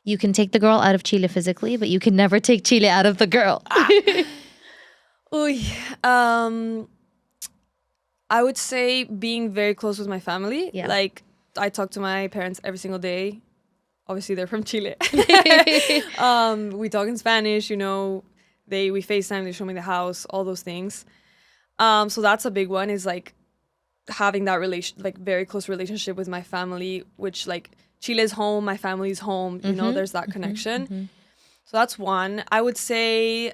you can take the girl out of Chile physically, but you can never take Chile out of the girl? I would say being very close with my family. Yeah. Like I talk to my parents every single day. Obviously, they're from Chile. We talk in Spanish, you know. We FaceTime, they show me the house, all those things. So that's a big one, is like having that very close relationship with my family, which like Chile's home, my family's home, you know, there's that connection. So that's one. I would say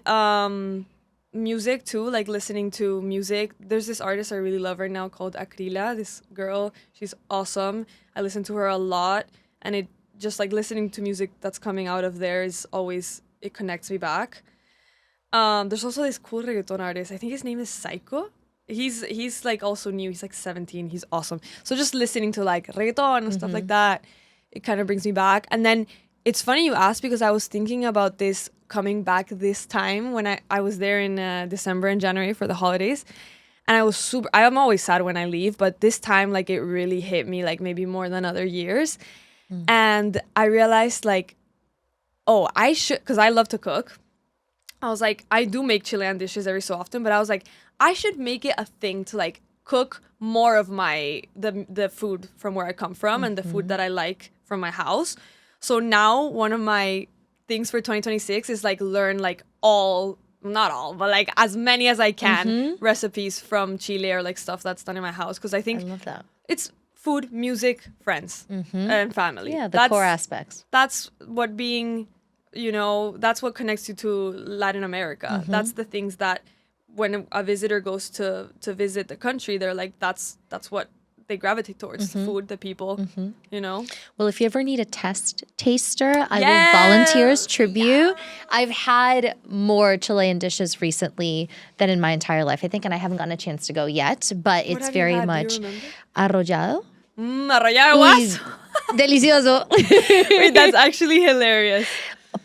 music too, like listening to music. There's this artist I really love right now called Akrila, this girl. She's awesome. I listen to her a lot, and it just like listening to music that's coming out of there is always, it connects me back. There's also this cool reggaeton artist. I think his name is Psycho. He's like also new. He's like 17. He's awesome. So just listening to like reggaeton and stuff like that, it kind of brings me back. And then it's funny you asked, because I was thinking about this coming back this time when I was there in December and January for the holidays. And I'm always sad when I leave, but this time like it really hit me, like maybe more than other years. And I realized like, oh, I should, because I love to cook. I was like, I do make Chilean dishes every so often, but I was like, I should make it a thing to like cook more of the food from where I come from and the food that I like from my house. So now one of my things for 2026 is like learn like not all, but like as many as I can recipes from Chile, or like stuff that's done in my house. Because I think I love that. It's food, music, friends, and family. Yeah, that's core aspects. That's what being, you know, that's what connects you to Latin America. That's the things that when a visitor goes to visit the country, they're like, that's what they gravitate towards, the food, the people, you know? Well, if you ever need a taster, I will volunteer as tribute. I've had more Chilean dishes recently than in my entire life, I think, and I haven't gotten a chance to go yet, but it's very much arrollado. Arrollado was? Delicioso. Wait, that's actually hilarious.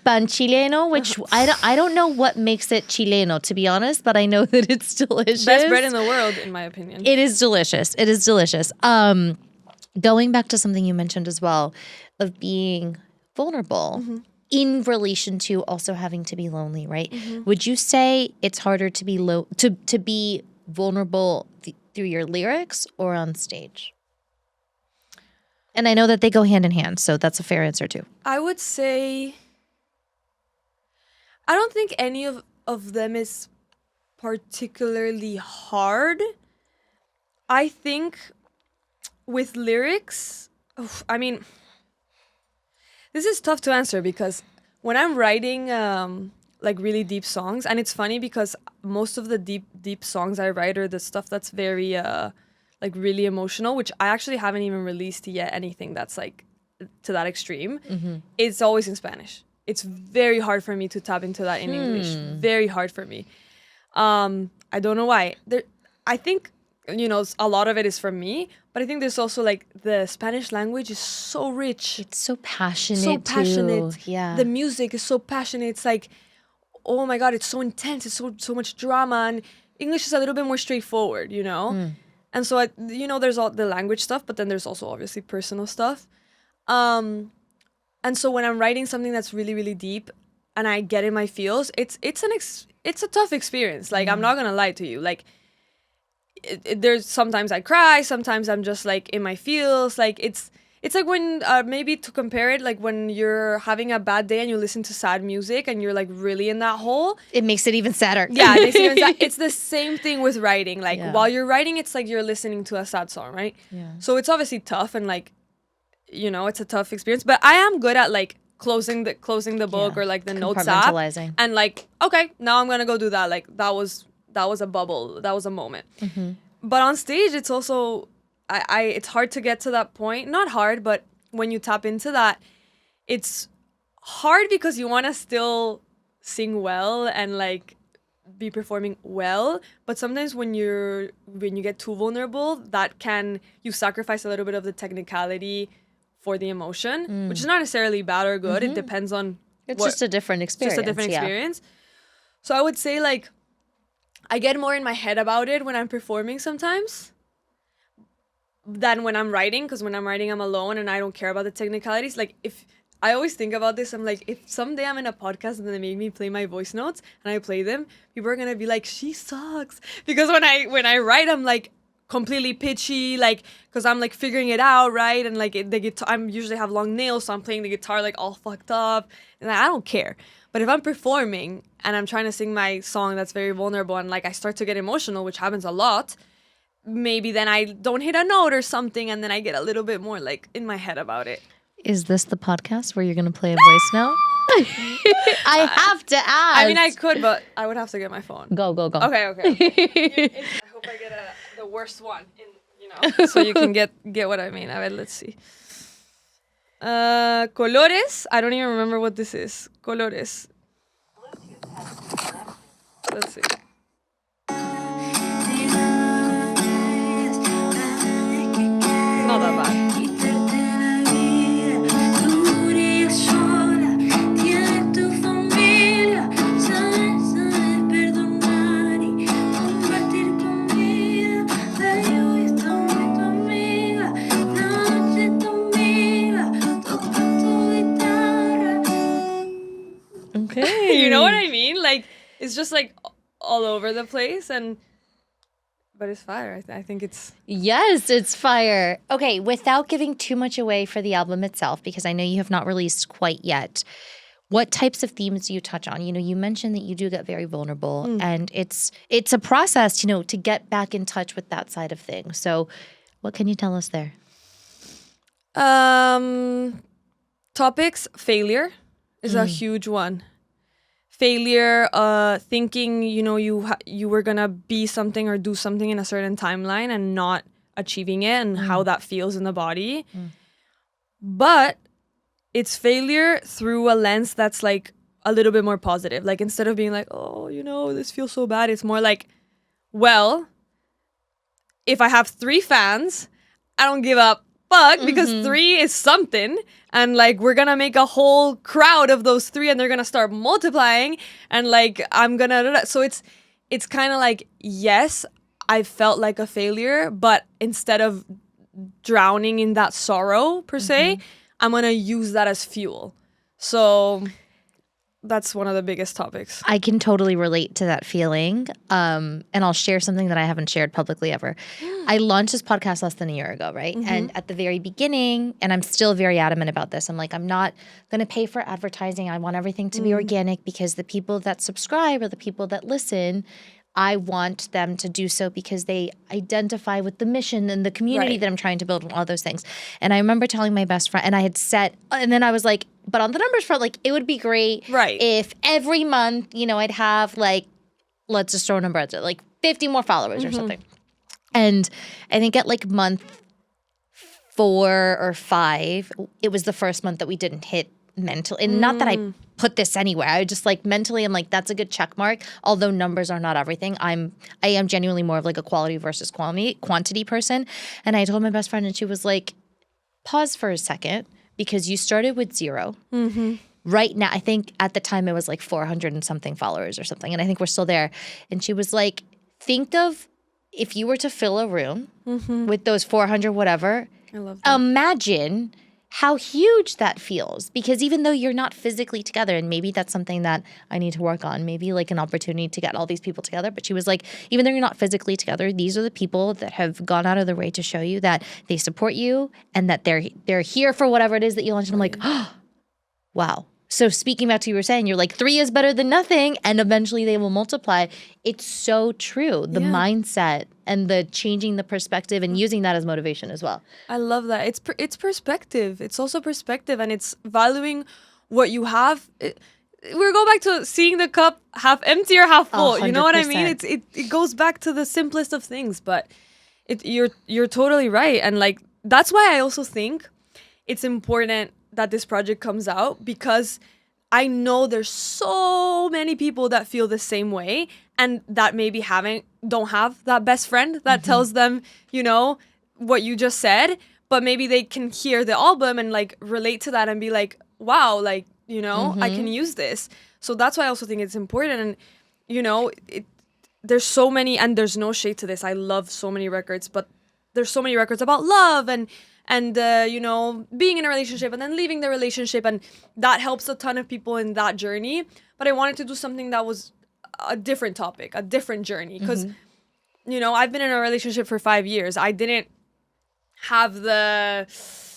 Pan chileno, which I don't know what makes it chileno, to be honest, but I know that it's delicious. Best bread in the world, in my opinion. It is delicious. It is delicious. Going back to something you mentioned as well, of being vulnerable in relation to also having to be lonely, right? Would you say it's harder to be to be vulnerable through your lyrics or on stage? And I know that they go hand in hand, so that's a fair answer too. I would say I don't think any of them is particularly hard. I think with lyrics, I mean, this is tough to answer because when I'm writing like really deep songs, and it's funny because most of the deep songs I write are the stuff that's very like really emotional, which I actually haven't even released yet anything that's like to that extreme. It's always in Spanish. It's very hard for me to tap into that in English. Very hard for me. I don't know why. I think, you know, a lot of it is from me, but I think there's also like the Spanish language is so rich. It's so passionate. So passionate. Too. Yeah. The music is so passionate. It's like, oh my God, it's so intense. It's so much drama. And English is a little bit more straightforward, you know? And so, you know, there's all the language stuff, but then there's also obviously personal stuff. And so when I'm writing something that's really, really deep and I get in my feels, it's a tough experience. Like, I'm not going to lie to you. Like, there's sometimes I cry, sometimes I'm just like in my feels. Like, it's like when, maybe to compare it, like when you're having a bad day and you listen to sad music and you're like really in that hole. It makes it even sadder. Yeah, it makes it even sad. It's the same thing with writing. Like, while you're writing, it's like you're listening to a sad song, right? Yeah. So it's obviously tough and like, you know, it's a tough experience, but I am good at like closing the book or like the notes app and like, okay, now I'm gonna go do that. Like that was a bubble, that was a moment. But on stage, it's also it's hard to get to that point. Not hard, but when you tap into that, it's hard because you want to still sing well and like be performing well, but sometimes when you get too vulnerable, you sacrifice a little bit of the technicality for the emotion, which is not necessarily bad or good. It depends on it's just a different experience. So I would say like I get more in my head about it when I'm performing sometimes than when I'm writing, because when I'm writing I'm alone and I don't care about the technicalities. Like if I always think about this, I'm like, if someday I'm in a podcast and they make me play my voice notes and I play them, people are gonna be like, she sucks, because when I write I'm like completely pitchy, like, because I'm like figuring it out, right? And like the guitar, I usually have long nails, so I'm playing the guitar like all fucked up, and I don't care. But if I'm performing and I'm trying to sing my song that's very vulnerable and like I start to get emotional, which happens a lot, maybe then I don't hit a note or something, and then I get a little bit more like in my head about it. Is this the podcast where you're going to play a voice note? I have to ask. I mean, I could, but I would have to get my phone. Go. Okay. I hope I get the worst one, so you can get what I mean. A ver, let's see. Colores. I don't even remember what this is. Colores. Let's see. It's not that bad. Okay. You know what I mean? Like, it's just like all over the place, but it's fire. I think it's... Yes, it's fire. Okay, without giving too much away for the album itself, because I know you have not released quite yet, what types of themes do you touch on? You mentioned that you do get very vulnerable, and it's a process, to get back in touch with that side of things. So what can you tell us there? Topics, failure is a huge one. Failure, thinking, you were gonna be something or do something in a certain timeline and not achieving it, and how that feels in the body. But it's failure through a lens that's like a little bit more positive. Like, instead of being like, oh, this feels so bad, it's more like, well, if I have 3 fans, I don't give a fuck, because 3 is something, and like we're gonna make a whole crowd of those 3, and they're gonna start multiplying, and like I'm gonna. So it's kind of like, yes, I felt like a failure, but instead of drowning in that sorrow per se, I'm gonna use that as fuel. So that's one of the biggest topics. I can totally relate to that feeling. And I'll share something that I haven't shared publicly ever. I launched this podcast less than a year ago, right? And at the very beginning, and I'm still very adamant about this, I'm like, I'm not going to pay for advertising. I want everything to be organic, because the people that subscribe or the people that listen, I want them to do so because they identify with the mission and the community that I'm trying to build and all those things. And I remember telling my best friend, and I had set, and then I was like, but on the numbers front, like, it would be great if every month, you know, I'd have like, let's just throw a number out there, like 50 more followers or something. And I think at like month 4 or 5, it was the first month that we didn't hit mentally. And not that I put this anywhere. I just like mentally, I'm like, that's a good check mark. Although numbers are not everything. I am genuinely more of like a quality versus quantity person. And I told my best friend, and she was like, pause for a second, because you started with 0. Right now, I think at the time it was like 400 and something followers or something. And I think we're still there. And she was like, think of if you were to fill a room with those 400 whatever, I love that. Imagine how huge that feels, because even though you're not physically together, and maybe that's something that I need to work on, maybe like an opportunity to get all these people together. But she was like, even though you're not physically together, these are the people that have gone out of their way to show you that they support you and that they're here for whatever it is that you launched. And I'm like, oh, wow. So speaking back to you were saying, you're like 3 is better than nothing, and eventually they will multiply. It's so true. The mindset and the changing the perspective and using that as motivation as well. I love that. It's perspective. It's also perspective, and it's valuing what you have. We go back to seeing the cup half empty or half full. 100%. You know what I mean? It goes back to the simplest of things, but you're totally right. And like that's why I also think it's important that this project comes out, because I know there's so many people that feel the same way, and that maybe don't have that best friend that tells them, you know, what you just said, but maybe they can hear the album and like relate to that and be like, wow, like, you know, I can use this. So that's why I also think it's important. And, you know, there's so many, and there's no shade to this. I love so many records, but there's so many records about love and you know, being in a relationship and then leaving the relationship, and that helps a ton of people in that journey. But I wanted to do something that was a different topic, a different journey, because you know, I've been in a relationship for 5 years. I didn't have the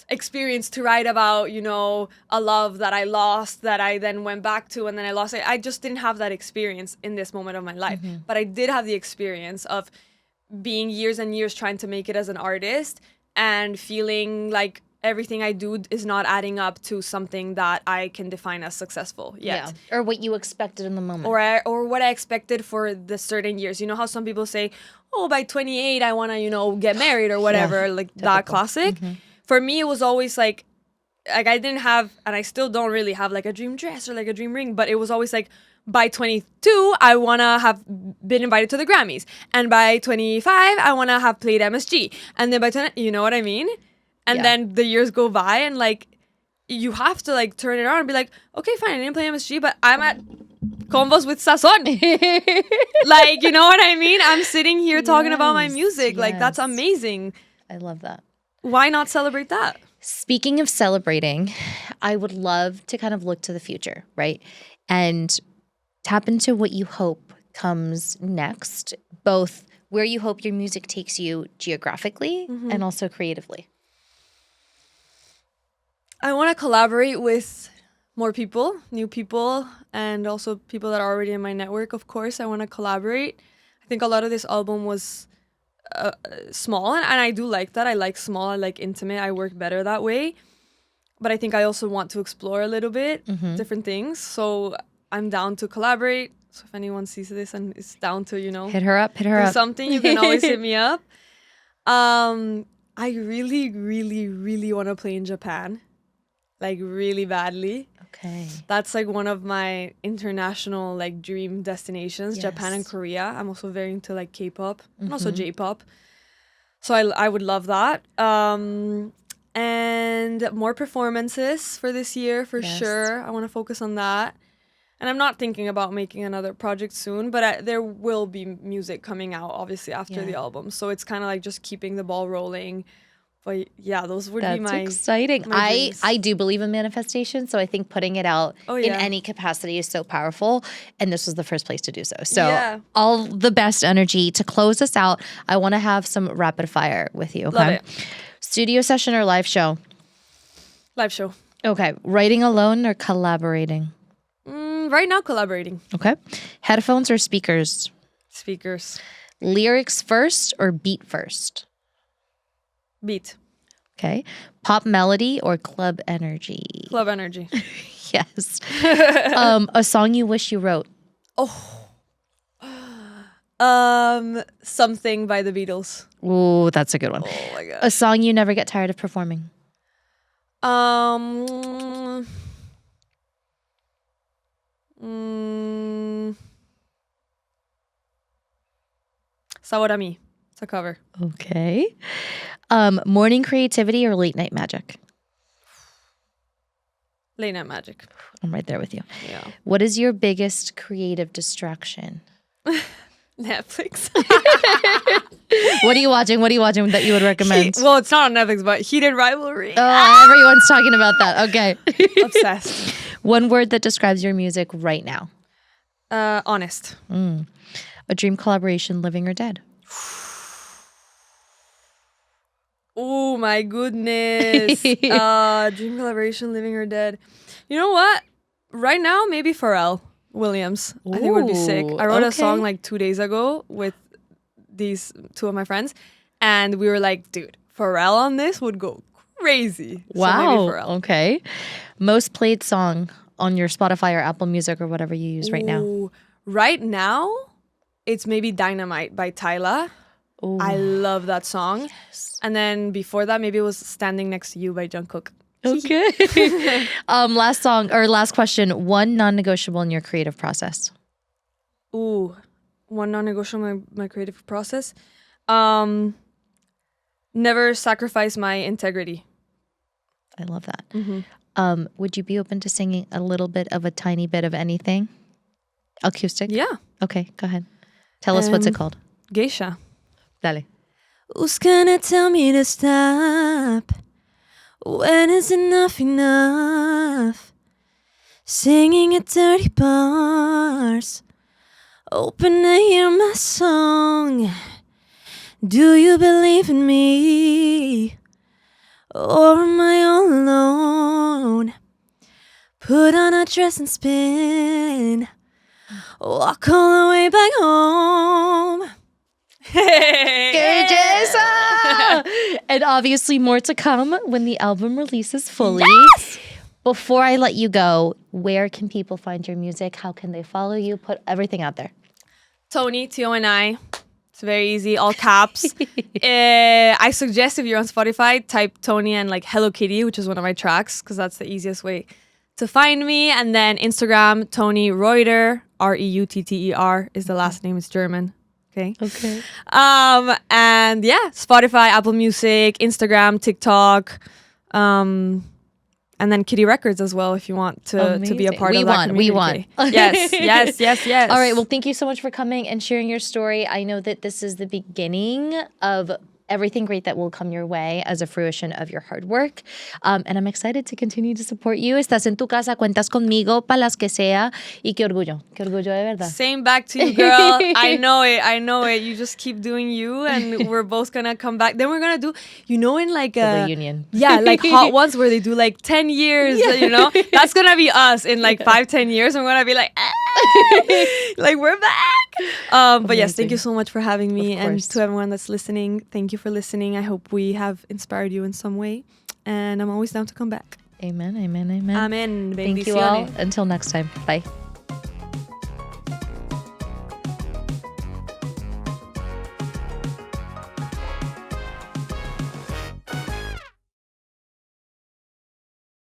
experience to write about, you know, a love that I lost, that I then went back to, and then I lost it. I just didn't have that experience in this moment of my life. But I did have the experience of being years and years trying to make it as an artist, and feeling like everything I do is not adding up to something that I can define as successful yet. Yeah. Or what you expected in the moment. Or what I expected for the certain years. You know how some people say, oh, by 28, I want to, you know, get married or whatever, like typical. That classic. For me, it was always like I didn't have, and I still don't really have like a dream dress or like a dream ring, but it was always like, by 22, I want to have been invited to the Grammys. And by 25, I want to have played MSG. And then by 20, you know what I mean? And then the years go by, and like, you have to like turn it around and be like, okay, fine, I didn't play MSG, but I'm at Convos with Sazón. Like, you know what I mean? I'm sitting here talking about my music. Like, that's amazing. I love that. Why not celebrate that? Speaking of celebrating, I would love to kind of look to the future, right? And tap into what you hope comes next, both where you hope your music takes you geographically and also creatively. I want to collaborate with more people, new people, and also people that are already in my network, of course. I want to collaborate. I think a lot of this album was small, and I do like that. I like small, I like intimate. I work better that way. But I think I also want to explore a little bit, different things. So I'm down to collaborate. So if anyone sees this and is down to, you know, hit her up. Something, you can always hit me up. I really, really, really want to play in Japan, like really badly. Okay. That's like one of my international like dream destinations, Japan and Korea. I'm also very into like K-pop and also J-pop. So I would love that. And more performances for this year, for Yes. sure. I want to focus on that. And I'm not thinking about making another project soon, but there will be music coming out, obviously, after the album. So it's kind of like just keeping the ball rolling. But yeah, those would be That's my exciting. my dreams. I do believe in manifestation, so I think putting it out in yeah. any capacity is so powerful, and this was the first place to do so. So Yeah. all the best energy to close us out. I want to have some rapid fire with you. Okay? Love it. Studio session or live show? Live show. Okay. Writing alone or collaborating? Right now, collaborating. Okay. Headphones or speakers? Speakers. Lyrics first or beat first? Beat. Okay. Pop melody or club energy? Club energy. Yes. A song you wish you wrote? Something by the Beatles. Ooh, that's a good one. Oh my gosh. A song you never get tired of performing? Sawara Mi. It's a cover. Okay. Morning creativity or late night magic? Late Night Magic. I'm right there with you. Yeah. What is your biggest creative distraction? Netflix. What are you watching? What are you watching that you would recommend? Well, it's not on Netflix, but Heated Rivalry. Oh, everyone's talking about that. Okay. Obsessed. One word that describes your music right now. Honest. A dream collaboration, living or dead. Oh my goodness. Dream collaboration, living or dead. You know what? Right now, maybe Pharrell Williams. I think would be sick. Ooh, I wrote a okay. song like 2 days ago with these two of my friends, and we were like, dude, Pharrell on this would go crazy. So maybe Wow. Pharrell. Okay. Most played song on your Spotify or Apple Music or whatever you use right now. Ooh, right now, it's maybe Dynamite by Tyla. Ooh. I love that song. And then before that, maybe it was Standing Next to You by Jungkook. Okay. Last song or last question. One non-negotiable in your creative process. Ooh, one non-negotiable in my creative process. Never sacrifice my integrity. I love that. Would you be open to singing a little bit of a tiny bit of anything? Acoustic? Yeah. Okay, go ahead. Tell us what's it called. Gei-SHA. Dale. Who's gonna tell me to stop? When is enough enough? Singing at dirty bars, open to hear my song. Do you believe in me? Or am I all alone? Put on a dress and spin, walk all the way back home. Gei-SHA! And obviously more to come when the album releases fully. Yes! Before I let you go, where can people find your music? How can they follow you? Put everything out there. TONI, TONI. It's very easy, all caps. I suggest if you're on Spotify, type TONI and like Hello Kitty, which is one of my tracks, because that's the easiest way to find me. And then Instagram, TONI Reuter, Reutter is the last name. It's German. Okay. And yeah, Spotify, Apple Music, Instagram, TikTok, and then Kitty Records as well if you want to be a part of that community. We want. Yes. All right. Well, thank you so much for coming and sharing your story. I know that this is the beginning of everything great that will come your way as a fruition of your hard work. And I'm excited to continue to support you. Estás en tu casa, cuentas conmigo para las que sea. Y qué orgullo de verdad. Same back to you, girl. I know it. You just keep doing you, and we're both gonna come back. Then we're gonna do, in like a reunion. Yeah, like Hot Ones where they do like 10 years, That's gonna be us in like 5-10 years. And we're gonna be like, like we're back. But yes, thank you so much for having me. And to everyone that's listening, thank you for listening. I hope we have inspired you in some way. And I'm always down to come back. Amen. Amen. Thank you all. Until next time. Bye.